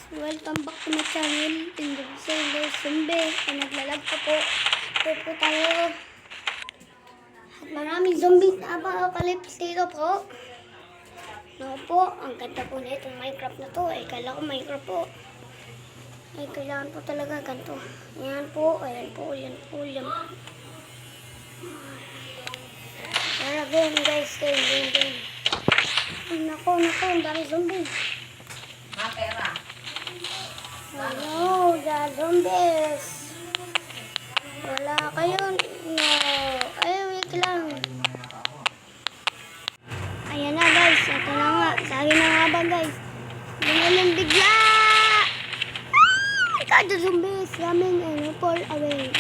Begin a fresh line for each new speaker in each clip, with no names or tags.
Welcome back to my channel, Tindog Sailor Zombie. Naglalag pa po. Ito po tayo. At maraming zombies na apocalypse dito po. Naku po, ang ganda po na itong Minecraft na to. Kala ko Minecraft po. Kailangan po talaga ganito. Ayan po, ayan po, ayan po, ayan po. Tara, game guys, game. Naku, ang dami zombies.
Pera.
Ano, the zombies. Wala kayo. No. Ay, wait lang. Ayan na guys. Ito na nga. Sabi na nga ba guys. Ganyan bigla. Ikaw the zombies. Coming and fall away.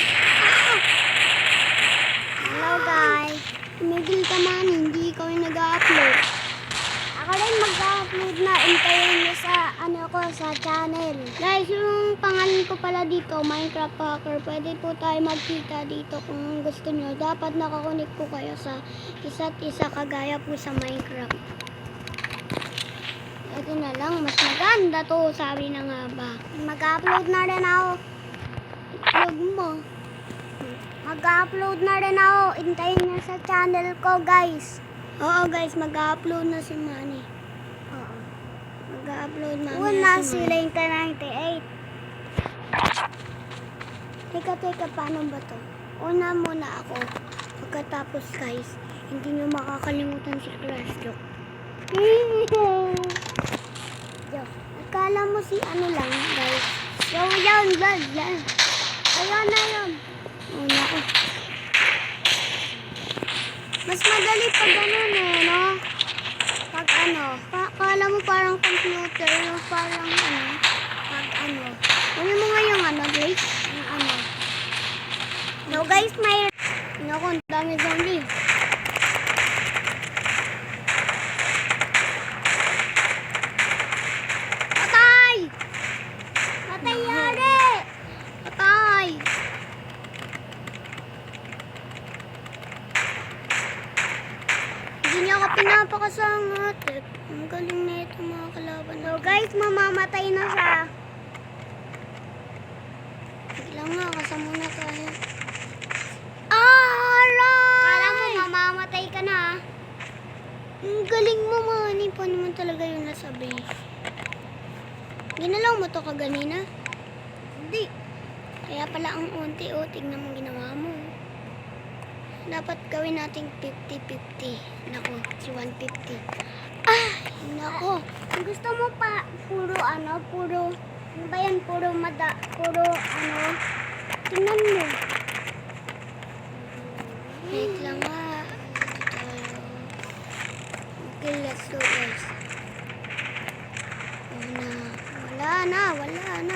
Hello guys. Tumigil ka man. Hindi ikaw yung nag-upload. Ako rin mag-upload na. Intayin nyo sa sa channel. Guys, yung pangalan ko pala dito, Minecraft Hacker. Pwede po tayo magkita dito kung gusto nyo. Dapat nakakunik po kayo sa isa't isa kagaya po sa Minecraft. Ito na lang, mas maganda to, sabi na nga ba. Mag-upload na rin ako. Upload mo. Mag-upload na rin ako. Intayin nyo sa channel ko, guys. Oo, guys, mag-upload na si Manny. Mag-upload na
Una si Lane 98.
Teka, paano ba to? Una muna ako. Pagkatapos guys, hindi nyo makakalimutan si Crash Joke. Joke. Akala mo si ano lang guys. Yan, vlog lang. Ayun na yun. Una ko. Mas madali pag ganun no? Pag akala mo parang computer, parang pag Kunin mo nga yung guys, yung No guys, may Naku, ang dami zombie. Patay! Patay yari! Patay! Hindi niya ako pinapakasangat. Ang galing na ito mga kalaban.
So guys, mamamatay na siya.
Lang nga, kasama na tayo.
Kala mo mamamatay ka na.
Ang galing mo, Manny. Pa naman talaga yung nasa base. Ginalaw mo to kaganina?
Hindi.
Kaya pala ang unti-unti naman ginawa mo. Dapat gawin nating 50-50. Naku, si 150. Naku.
Gusto mo pa puro puro ba yan? Puro tingnan mo.
Wait lang nga. Okay, let's go guys. Wala na. Dan.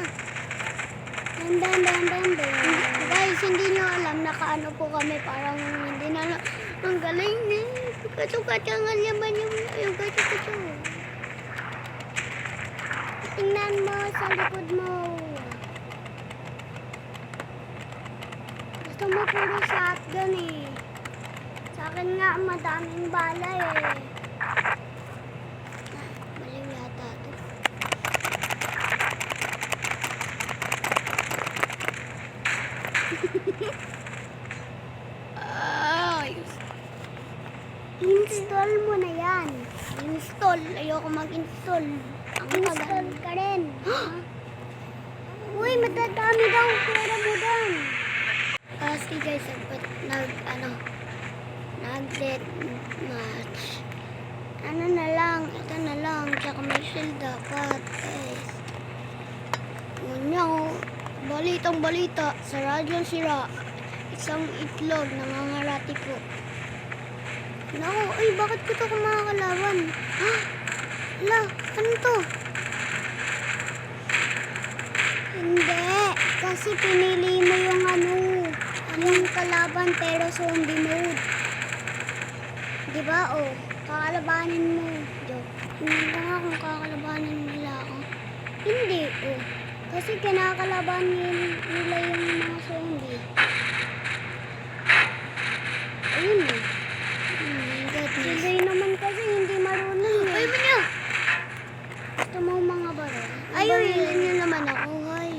Guys, hindi nyo alam, nakaano po kami, parang hindi na ang galing eh. Kaso-katsangan naman yung kaso-katso.
Tingnan mo sa likod mo. Gusto mo puro shotgun eh. Sa akin nga madaming bala eh.
Maliw yata ito.
Install mo na yan.
Install. Ayoko mag-install.
Install ka rin. Uy, madadami daw pera mo doon.
Kasi guys, nag-death match. Ito na lang. Tsaka may shield dapat, guys. Balitang balita. Sa radyong sira. Isang itlog, nangangarati po. Naku, bakit ko ito kumakalawan? Ala, ano to?
Hindi. Kasi pinili mo yung kalaban pero zombie mode. Diba? Kakalabanin mo.
Joke. Hindi ko nga kung kakalabanin nila ako.
Hindi. Kasi kinakalaban nila yung mga zombie.
Ayun
Hindi naman kasi hindi marunong
Ay,
eh.
manya!
Gusto mo mga baro?
Barilan niyo naman ako, hay.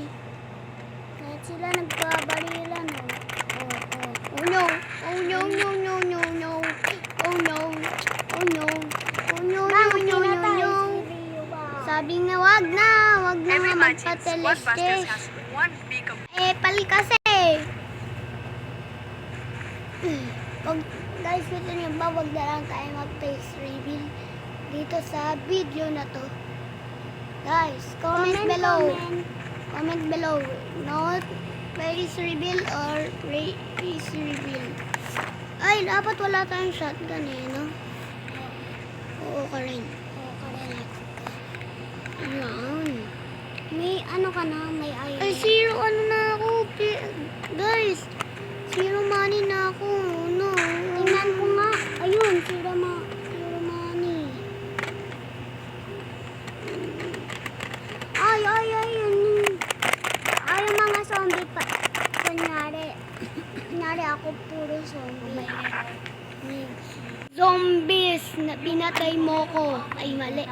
Kahit sila nagpabarilan, oh.
Oh no. Oh no, no, no, no, no. Oh no. Oh no. Oh no, no,
Bakit
no, no,
pinatay
no.
si Rio ba?
Sabi na wag na nga
Everybody, Squadbusters
magpateleste.
has one big
Pali kasi. Pag guys, gusto niyo ba wag na lang tayo mag-face reveal dito sa video na to. Guys, comment below. Comment below. No face reveal or face reveal. Ay, dapat wala tayong shotgun eh, no? Oo ka rin.
Oo, correct.
Ayan.
May ano ka na, may iron.
Ay, zero ano na ako. Guys, zero money na ako. No.
Tingnan ko nga. Ayun, zero money. Ay, yun. Ay, yung mga zombie pa. Kunyari ako puro zombie.
Zombies na pinatay mo ko. Ay, mali.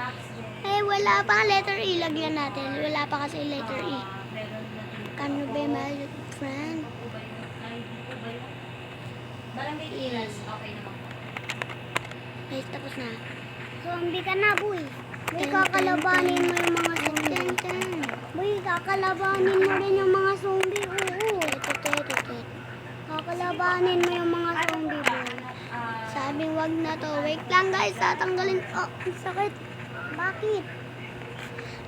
Eh, wala pa letter E. Lagyan natin. Wala pa kasi letter E. Can you be my friend?
Yes. Okay naman po.
Guys, tapos na.
Zombie ka na, boy. Boy,
Ten,
kakalabanin mo yung mga
Ten,
zombie.
ten.
Boy, kakalabanin mo rin yung mga zombie. Oo.
Ito.
Kakalabanin mo yung mga zombie, boy.
Sabi wag na to. Wait lang guys, tatanggalin. Oh, ang sakit.
Bakit?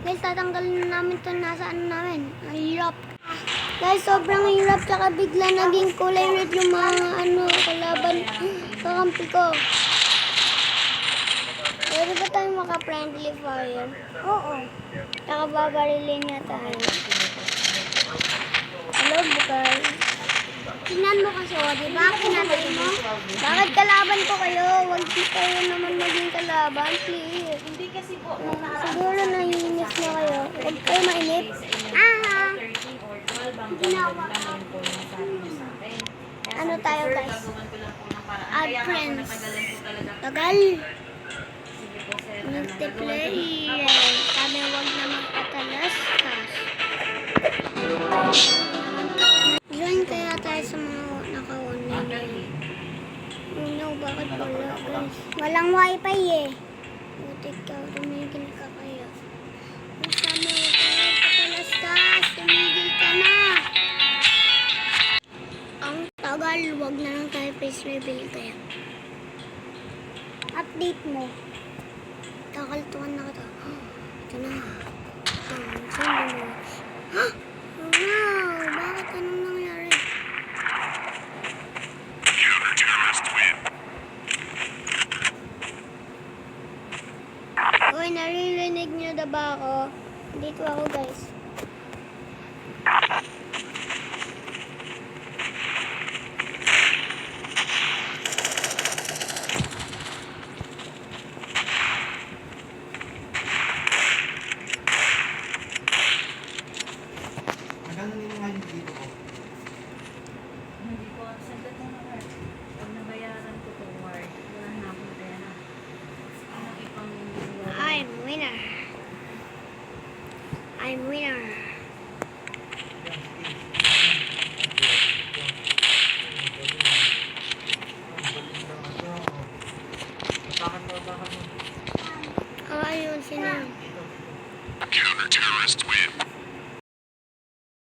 Guys, tatanggalin na namin to. Nasa ano namin. Ang hirap. Guys, sobrang hirap. Tsaka bigla naging kulay red yung mga ano, kalaban. Kakampi ko. Pwede ba tayo maka-friendly fire?
Oo.
Tsaka babarilin niya tayo. Hello, bukay.
Tingnan mo kasi, o, di ba? Kinatay mo?
Bakit kalaban ko kayo? Huwag kayo naman maging kalaban, please.
Hindi kasi po, nung
Siguro naiinis na kayo. Huwag kayo mainip.
Aha.
13 or 12 ang gagawin lang yun po yung sabi niyo sa akin. Kaya
Ano
sabi ko,
tayo,
sir,
guys?
gagawin ko lang po ng paraan.
Add
Kaya nga po
friends.
natagalan po talaga.
Tagal.
Sige po, sir.
Multiplayer. Sabi huwag na magpatalastas. Join kaya tayo sa mga naka-online. Oh no, bakit wala guys?
Walang wifi eh.
Butik ka, tumigil ka kaya. Sabi huwag tayo patalastas. Tumigil ka na. Ang tagal, huwag na lang tayo face reveal kaya.
Update mo.
Kakaltuhan na kita. Ito na. Saan mo? Ha? Oh no! Bakit anong nangyari? Uy, naririnig niyo na ba ako? Dito ako guys.
Magkano nyo nga yung dito ko?
Hindi po, sandali na Ward. Pag nabayaran ko po, Ward, wala na akong pera. Anong ipang
I'm winner. I'm winner.